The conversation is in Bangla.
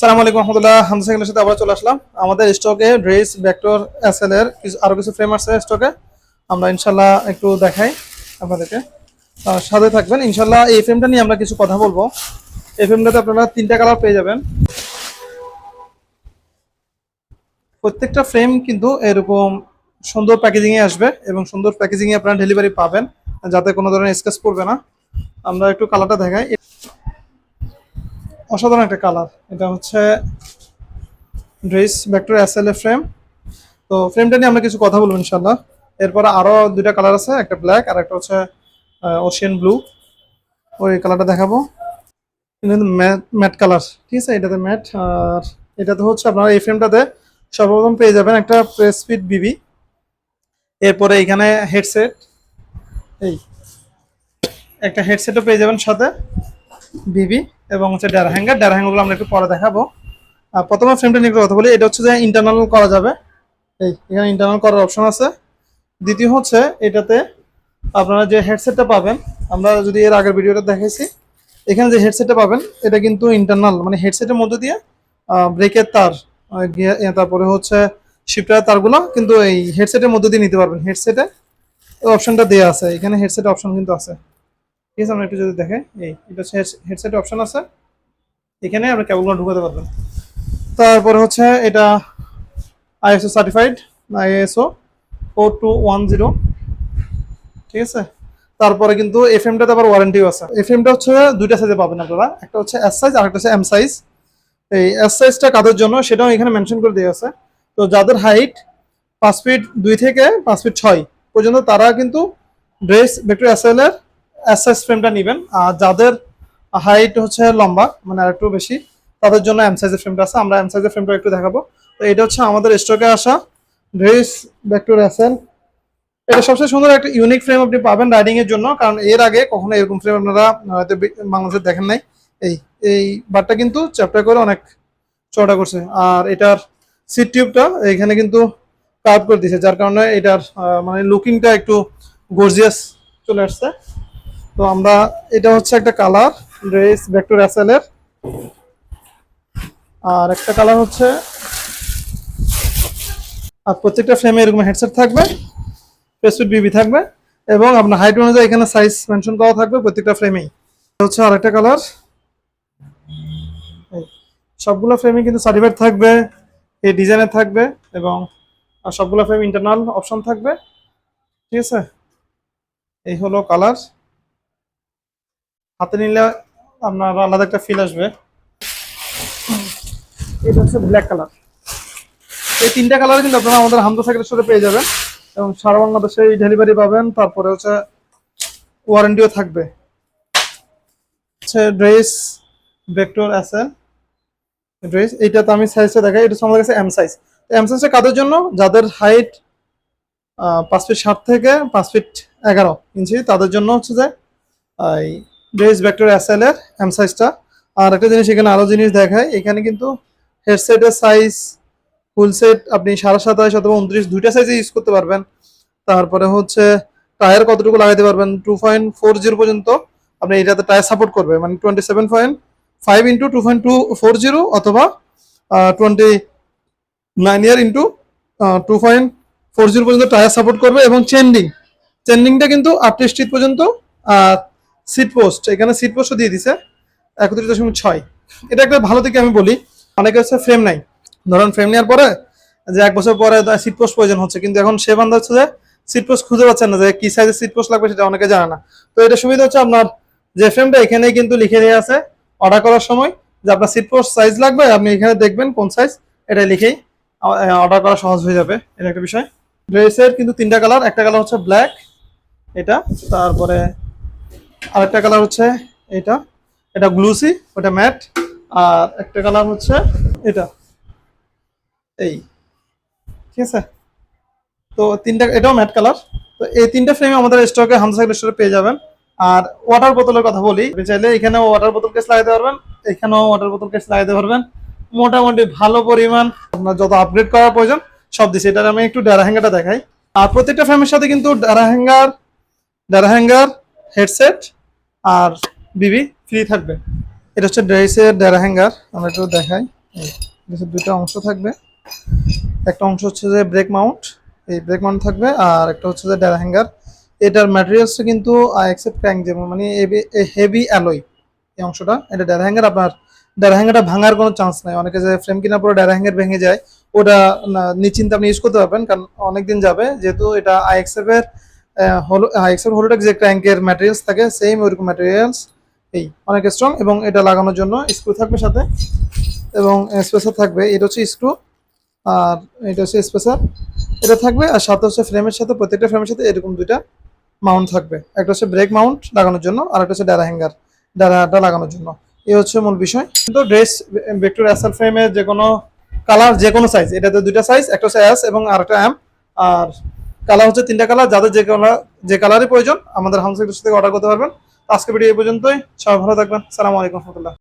আসসালামু আলাইকুম রহমতুল্লাহ। হামজা সাইকেলের সাথে আবার চলে আসলাম। আমাদের স্টকে ড্রেস ভেক্টর এসএল এর আরো কিছু ফ্রেম আছে স্টকে। আমরা ইনশাল্লাহ একটু দেখাই আপনাদেরকে, সাথে থাকবেন ইনশাল্লাহ। এই ফ্রেমটা নিয়ে আমরা কিছু কথা বলবো। এই ফ্রেমটাতে আপনারা তিনটা কালার পেয়ে যাবেন। প্রত্যেকটা ফ্রেম কিন্তু এরকম সুন্দর প্যাকেজিং এ আসবে এবং সুন্দর প্যাকেজিং এ আপনারা ডেলিভারি পাবেন, যাতে কোনো ধরনের স্ক্র্যাচ পড়বে না। আমরা একটু কালারটা দেখাই। অসাধারণ একটা কালার, এটা হচ্ছে ড্রেস ভেক্টর এসএল এর ফ্রেম। তো ফ্রেমটা নিয়ে আমরা কিছু কথা বলবো ইনশাল্লাহ। এরপরে আরো দুইটা কালার আছে, একটা ব্ল্যাক আর একটা হচ্ছে ওশিয়ান ব্লু। ওই কালারটা দেখাবো। কিন্তু ম্যাট কালার, ঠিক আছে, এটাতে ম্যাট। আর এটাতে হচ্ছে আপনারা এই ফ্রেমটাতে সর্বপ্রথম পেয়ে যাবেন একটা প্রেস ফিট বিবি। এরপরে এখানে হেডসেট, এই একটা হেডসেটও পেয়ে যাবেন সাথে বিবি, এবং হচ্ছে ডেয়ার হ্যাঙ্গারগুলো আমরা একটু পরে দেখাবো। প্রথমে ফ্রেমটা নিয়ে একটু কথা বলি। এটা হচ্ছে যে ইন্টারনাল করা যাবে, এই এখানে ইন্টারনাল করার অপশন আছে। দ্বিতীয় হচ্ছে এটাতে আপনারা যে হেডসেটটা পাবেন, আমরা যদি এর আগের ভিডিওটা দেখাইছি, এখানে যে হেডসেটটা পাবেন এটা কিন্তু ইন্টারনাল, মানে হেডসেটের মধ্যে দিয়ে ব্রেকের তার, তারপরে হচ্ছে শিফটারের তারগুলো কিন্তু এই হেডসেটের মধ্যে দিয়ে নিতে পারবেন। হেডসেটে অপশনটা দেওয়া আছে, এখানে হেডসেট অপশন কিন্তু আছে, ঠিক আছে। আমরা একটু যদি দেখে, এটা হচ্ছে হেডসেট অপশন আছে, এখানে আপনি কেবলগুলো ঢুকাতে পারবেন। তারপরে হচ্ছে এটা আইএসও সার্টিফাইড, আইএসও 4210, ঠিক আছে। তারপরে কিন্তু এফএমটাতে আবার ওয়ারেন্টিও আছে। এফএমটা হচ্ছে দুইটা সাইজে পাবেন আপনারা, একটা হচ্ছে এস সাইজ আর একটা হচ্ছে এম সাইজ। এই এস সাইজটা কাদের জন্য সেটাও এখানে মেনশন করে দেওয়া আছে। তো যাদের হাইট 5 ফিট 2 থেকে 5 ফিট 6 পর্যন্ত তারা কিন্তু ড্রেস ভেক্টর এসএল এর এস সাইজ ফ্রেমটা নেবেন। আর যাদের হাইট হচ্ছে লম্বা, মানে আর একটু বেশি, তাদের জন্য এম সাইজের ফ্রেমটা আছে। আমরা এম সাইজের ফ্রেমটা একটু দেখাবো। তো এটা হচ্ছে আমাদের স্টকে আসা ড্রেস ভেক্টর এসএল। এটা সবচেয়ে সুন্দর একটা ইউনিক ফ্রেম আপনি পাবেন রাইডিং এর জন্য, কারণ এর আগে কখনো এরকম ফ্রেম আপনারা হয়তো বাংলাদেশে দেখেন নাই। এই এই বারটা কিন্তু চ্যাপ্টার করে অনেক চড়া করছে। আর এটার সিট টিউবটা এখানে কিন্তু কার্ভ করে দিয়েছে, যার কারণে এটার মানে লুকিংটা একটু গর্জিয়াস চলে আসছে। তো আমরা, এটা হচ্ছে একটা কালার ড্রেস ভেক্টর এসএল এর। আর একটা কালার হচ্ছে, আর প্রত্যেকটা ফ্রেমে এরকম হেডসেট থাকবে, প্রেসফিট বিবি থাকবে, এবং আপনার হাইট অনুযায়ী এখানে সাইজ মেনশন করা থাকবে প্রত্যেকটা ফ্রেমেই। হচ্ছে আরেকটা কালার। সবগুলো ফ্রেমে কিন্তু সার্টিফাইড থাকবে, এই ডিজাইনের থাকবে, এবং সবগুলো ফ্রেম ইন্টারনাল অপশন থাকবে, ঠিক আছে। এই হলো কালার, হাতে নিলে আপনার আলাদা একটা ফিল আসবে। এটা হচ্ছে ব্ল্যাক কালার। এই তিনটা কালার কিন্তু আপনারা আমাদের হামজা সাইকেলের সাথে পেয়ে যাবেন, এবং সারা বাংলাদেশে ডেলিভারি পাবেন। তারপরে হচ্ছে ওয়ারেন্টিও থাকবে। হচ্ছে ড্রেস ভেক্টর এসএল ড্রেস, এইটা তো আমি সাইজটা দেখাই। এটা হচ্ছে আমাদের কাছে এম সাইজ। এম সাইজটা কাদের জন্য? যাদের হাইট 5 ফিট 7 থেকে 5 ফিট 11 ইঞ্চি, তাদের জন্য হচ্ছে যে এই ড্রেস ভেক্টর এসএল এর এম সাইজটা। আর একটা জিনিস এখানে আরো জিনিস দেখায়, এখানে কিন্তু হেডসেটের সাইজ ফুল সেট আপনি 27.5 অথবা 29 দুইটা সাইজে ইউজ করতে পারবেন। তারপরে হচ্ছে টায়ার কতটুকু লাগাইতে পারবেন, 2.40 পর্যন্ত আপনি এটাতে টায়ার সাপোর্ট করবে, মানে 27.5 ইন্টু 2.240 অথবা 29 ইন্টু 2.40 পর্যন্ত টায়ার সাপোর্ট করবে। এবং চেন্ডিংটা কিন্তু 38 ফিট পর্যন্ত। আর সিট পোস্ট, এখানে সিট পোস্টও দিয়ে দিছে 31.6। এটা একটা ভালো দিকে আমি বলি। অনেকে হচ্ছে ফ্রেম নাই, ধরেন ফ্রেম নেওয়ার পরে যে 1 বছর পরে সিট পোস্ট প্রয়োজন হচ্ছে, কিন্তু এখন সে বান্ধব হচ্ছে যে সিট পোস্ট খুঁজে পাচ্ছেন না, যে কি সাইজের সিট পোস্ট লাগবে সেটা অনেকে জানে না। তো এটা সুবিধা হচ্ছে, আপনার যে ফ্রেমটা এখানে কিন্তু লিখে দেওয়া আছে অর্ডার করার সময় যে আপনার সিট পোস্ট সাইজ লাগবে, আপনি এখানে দেখবেন কোন সাইজ, এটা লিখেই অর্ডার করা সহজ হয়ে যাবে। এটা একটা বিষয়। ড্রেসের কিন্তু তিনটা কালার, একটা কালার হচ্ছে ব্ল্যাক এটা, তারপরে আরেকটা কালার হচ্ছে এটা, এটা গ্লুসি, ওটা ম্যাট। আর একটা কালার হচ্ছে এটা, এই, ঠিক আছে। তো তিনটা, এটাও ম্যাট কালার। তো এই তিনটা ফ্রেম আমাদের স্টকে হামজা সাইকেল স্টোরে পেয়ে যাবেন। আর ওয়াটার বোতলের কথা বলি, আপনি চাইলে এখানেও ওয়াটার বোতল কেস লাগাতে পারবেন, এখানেও ওয়াটার বোতল কেস লাগাতে পারবেন। মোটামুটি ভালো পরিমাণ আপনার যত আপগ্রেড করার প্রয়োজন সব দিচ্ছে। এটার আমি একটু ডারা হ্যাঙ্গারটা দেখাই। আর প্রত্যেকটা ফ্রেমের সাথে কিন্তু ডারা হ্যাঙ্গার হেডসেট আর বিবি ফ্রি থাকবে। এটা হচ্ছে ড্রেসের ডারা হ্যাঙ্গার, আমরা একটু দেখাই। ড্রেসের দুইটা অংশ থাকবে, একটা অংশ হচ্ছে যে ব্রেক মাউন্ট, এই ব্রেক মাউন্ট থাকবে, আর একটা হচ্ছে যে ডেরা হ্যাঙ্গার। এটার ম্যাটেরিয়ালসটা কিন্তু এক্সেপ্ট ক্র্যাঙ্ক, যেমন মানে হেভি অ্যালয় এই অংশটা। এটা ডেরা হ্যাঙ্গার, আপনার ডেরা হ্যাঙ্গারটা ভাঙার কোনো চান্স নাই। অনেকে যে ফ্রেম কেনার পরে ডেরা হ্যাঙ্গার ভেঙে যায়, ওটা নিশ্চিন্তে আপনি ইউজ করতে পারবেন, কারণ অনেকদিন যাবে, যেহেতু এটা আইএক্সএফ এর আইএক্সএফ হলোটেক যে ক্র্যাঙ্কের ম্যাটেরিয়ালস থাকে সেম ওইরকম ম্যাটেরিয়ালস, এই অনেক স্ট্রং। এবং এটা লাগানোর জন্য স্ক্রু থাকবে সাথে, এবং স্পেসার থাকবে। এটা হচ্ছে স্ক্রু, আর এটা হচ্ছে স্পেসার, এটা থাকবে। আর সাথে হচ্ছে ফ্রেমের সাথে, প্রত্যেকটা ফ্রেমের সাথে এরকম দুইটা মাউন্ট থাকবে, একটা হচ্ছে ব্রেক মাউন্ট লাগানোর জন্য, আর একটা হচ্ছে ডারা হ্যাঙ্গার, ডারাটা লাগানোর জন্য। এই হচ্ছে মূল বিষয়। কিন্তু ড্রেস ভেক্টর এসএল ফ্রেমের যে কোনো কালার, যে কোনো সাইজ, এটাতে দুইটা সাইজ, একটা হচ্ছে এস এবং আরেকটা এম। আর কালার হচ্ছে তিনটা কালার, যাদের যে কালারই প্রয়োজন আমাদের হাউস থেকে অর্ডার করতে পারবেন। তো আজকে ভিডিও এই পর্যন্তই, সবাই ভালো থাকবেন। সালামু আলাইকুম রহমতুল্লাহ।